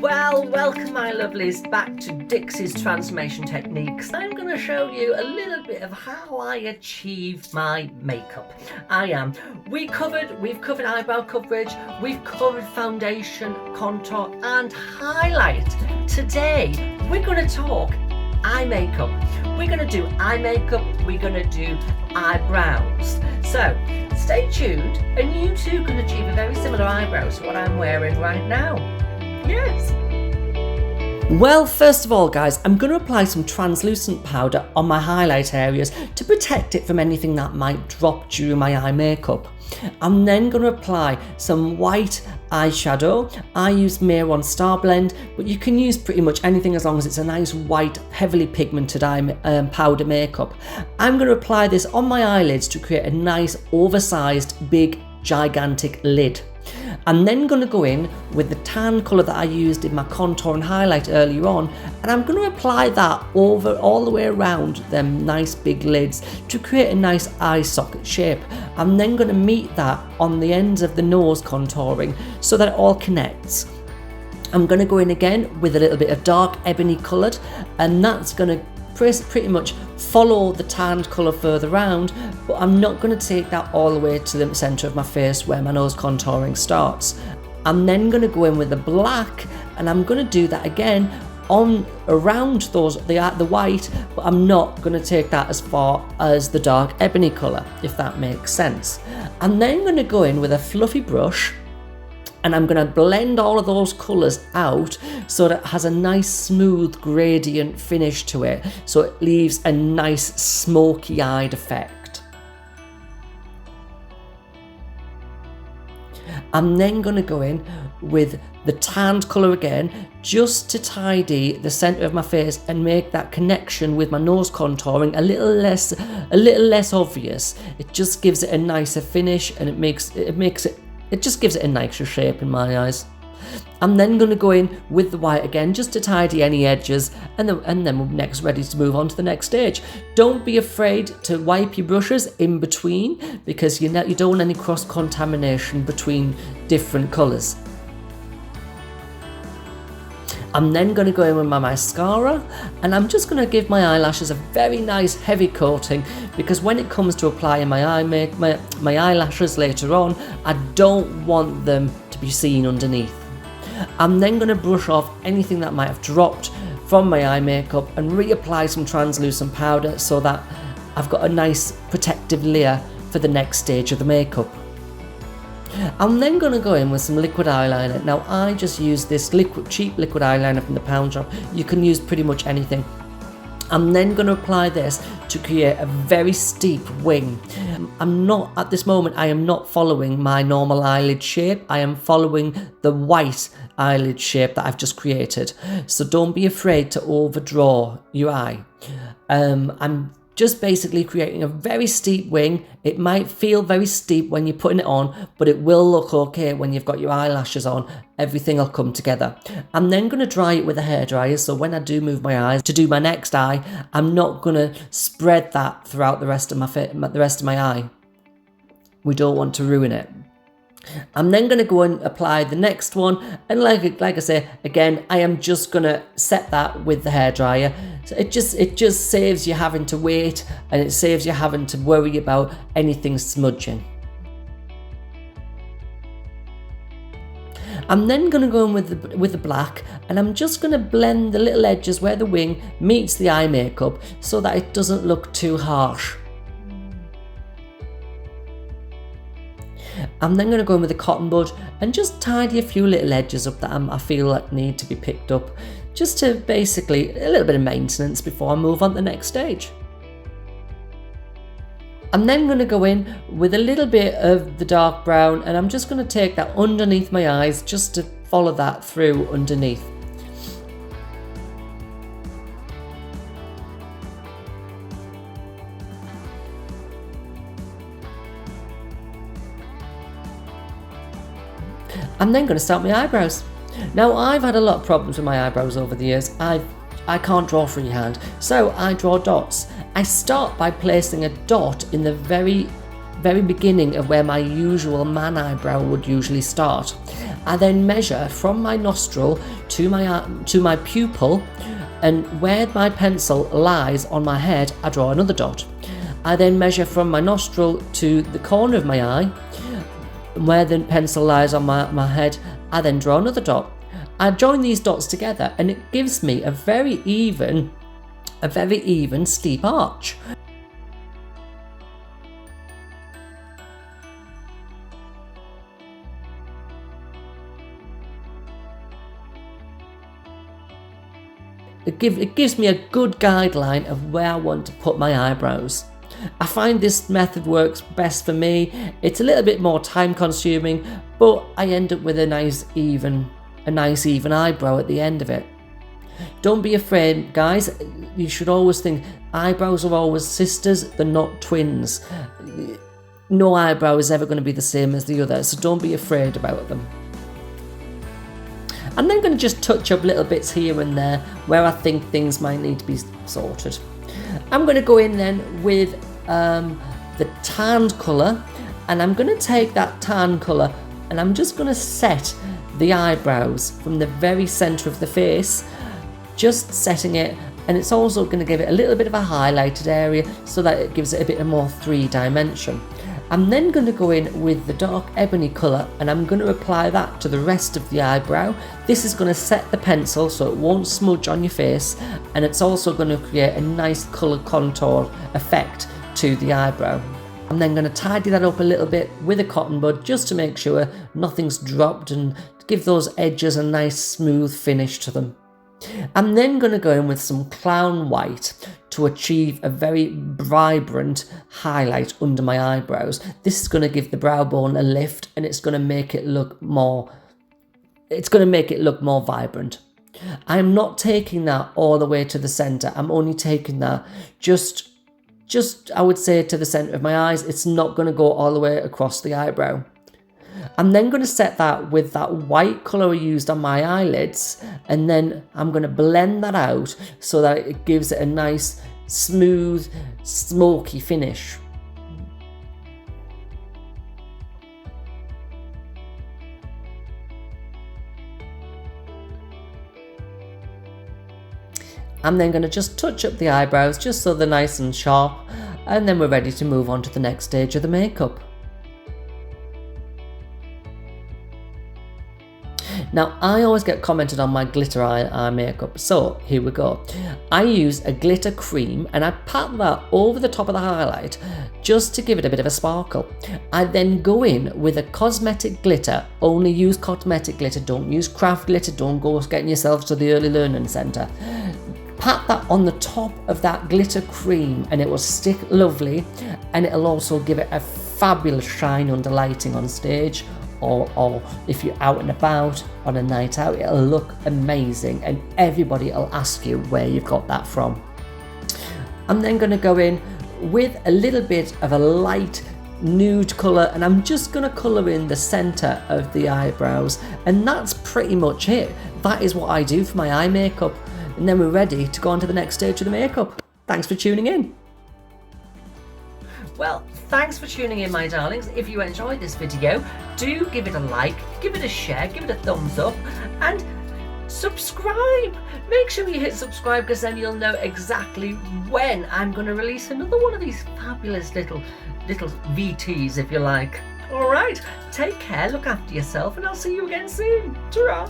Well, welcome my lovelies back to Dixie's transformation techniques. I'm going to show you a little bit of how I achieve my makeup. We've covered eyebrow coverage, we've covered foundation, contour and highlight. Today, we're going to talk eye makeup. We're going to do eye makeup, we're going to do eyebrows. So, stay tuned and you too can achieve a very similar eyebrows to what I'm wearing right now. Yes. Well, first of all, guys, I'm going to apply some translucent powder on my highlight areas to protect it from anything that might drop during my eye makeup. I'm then going to apply some white eyeshadow. I use Mirror on Star Blend, but you can use pretty much anything as long as it's a nice white, heavily pigmented powder makeup. I'm going to apply this on my eyelids to create a nice, oversized, big, gigantic lid. I'm then going to go in with the tan colour that I used in my contour and highlight earlier on, and I'm going to apply that over all the way around them nice big lids to create a nice eye socket shape. I'm then going to meet that on the ends of the nose contouring so that it all connects. I'm going to go in again with a little bit of dark ebony coloured, and that's going to pretty much follow the tanned colour further round, but I'm not going to take that all the way to the centre of my face where my nose contouring starts. I'm then going to go in with the black, and I'm going to do that again on around the white, but I'm not going to take that as far as the dark ebony colour, if that makes sense. I'm then going to go in with a fluffy brush, and I'm going to blend all of those colours out so that it has a nice smooth gradient finish to it, so it leaves a nice smoky eyed effect. I'm then going to go in with the tanned colour again, just to tidy the centre of my face and make that connection with my nose contouring a little less obvious. It just gives it a nicer finish, and it just gives it a nicer shape in my eyes. I'm then going to go in with the white again just to tidy any edges, and then we're next ready to move on to the next stage. Don't be afraid to wipe your brushes in between, because you don't want any cross contamination between different colours. I'm then going to go in with my mascara, and I'm just going to give my eyelashes a very nice heavy coating, because when it comes to applying my eyelashes later on, I don't want them to be seen underneath. I'm then going to brush off anything that might have dropped from my eye makeup and reapply some translucent powder so that I've got a nice protective layer for the next stage of the makeup. I'm then going to go in with some liquid eyeliner. Now I just use this cheap liquid eyeliner from the pound shop. You can use pretty much anything. I'm then going to apply this to create a very steep wing. At this moment, I am not following my normal eyelid shape. I am following the white eyelid shape that I've just created. So don't be afraid to overdraw your eye. I'm just basically creating a very steep wing. It might feel very steep when you're putting it on, but it will look okay when you've got your eyelashes on. Everything will come together. I'm then going to dry it with a hairdryer, so when I do move my eyes to do my next eye, I'm not going to spread that throughout the rest of my eye. We don't want to ruin it. I'm then going to go and apply the next one, and like I say again, I am just going to set that with the hairdryer. So it just saves you having to wait, and it saves you having to worry about anything smudging. I'm then going to go in with the black, and I'm just going to blend the little edges where the wing meets the eye makeup so that it doesn't look too harsh. I'm then going to go in with a cotton bud and just tidy a few little edges up that I feel like need to be picked up, just to basically a little bit of maintenance before I move on to the next stage. I'm then going to go in with a little bit of the dark brown, and I'm just going to take that underneath my eyes just to follow that through underneath. I'm then going to start my eyebrows. Now, I've had a lot of problems with my eyebrows over the years. I can't draw freehand, so I draw dots. I start by placing a dot in the very very beginning of where my usual man eyebrow would usually start. I then measure from my nostril to my pupil, and where my pencil lies on my head, I draw another dot. I then measure from my nostril to the corner of my eye, and where the pencil lies on my head, I then draw another dot. I join these dots together and it gives me a very even steep arch. It gives me a good guideline of where I want to put my eyebrows. I find this method works best for me. It's a little bit more time consuming, but I end up with a nice even eyebrow at the end of it. Don't be afraid, guys. You should always think eyebrows are always sisters, they're not twins. No eyebrow is ever going to be the same as the other, so don't be afraid about them. I'm then going to just touch up little bits here and there where I think things might need to be sorted. I'm going to go in then with the tanned colour, and I'm going to take that tan colour and I'm just going to set the eyebrows from the very centre of the face, just setting it, and it's also going to give it a little bit of a highlighted area so that it gives it a bit more 3-dimension. I'm then going to go in with the dark ebony colour and I'm going to apply that to the rest of the eyebrow. This is going to set the pencil so it won't smudge on your face, and it's also going to create a nice colour contour effect to the eyebrow. I'm then going to tidy that up a little bit with a cotton bud just to make sure nothing's dropped and give those edges a nice smooth finish to them. I'm then going to go in with some clown white to achieve a very vibrant highlight under my eyebrows. This is going to give the brow bone a lift, and it's going to make it look more vibrant. I'm not taking that all the way to the centre. I'm only taking that just I would say to the centre of my eyes. It's not going to go all the way across the eyebrow. I'm then going to set that with that white colour I used on my eyelids, and then I'm going to blend that out so that it gives it a nice, smooth, smoky finish. I'm then going to just touch up the eyebrows just so they're nice and sharp, and then we're ready to move on to the next stage of the makeup. Now, I always get commented on my glitter eye makeup, so here we go. I use a glitter cream and I pat that over the top of the highlight just to give it a bit of a sparkle. I then go in with a cosmetic glitter. Only use cosmetic glitter, don't use craft glitter, don't go getting yourself to the early learning centre. Pat that on the top of that glitter cream and it will stick lovely, and it'll also give it a fabulous shine under lighting on stage, or if you're out and about on a night out, it'll look amazing and everybody will ask you where you've got that from. I'm then going to go in with a little bit of a light nude colour, and I'm just going to colour in the centre of the eyebrows, and that's pretty much it. That is what I do for my eye makeup, and then we're ready to go on to the next stage of the makeup. Thanks for tuning in. Well, thanks for tuning in, my darlings. If you enjoyed this video, do give it a like, give it a share, give it a thumbs up, and subscribe. Make sure you hit subscribe, because then you'll know exactly when I'm going to release another one of these fabulous little VTs, if you like. All right, take care, look after yourself, and I'll see you again soon. Ta-ra!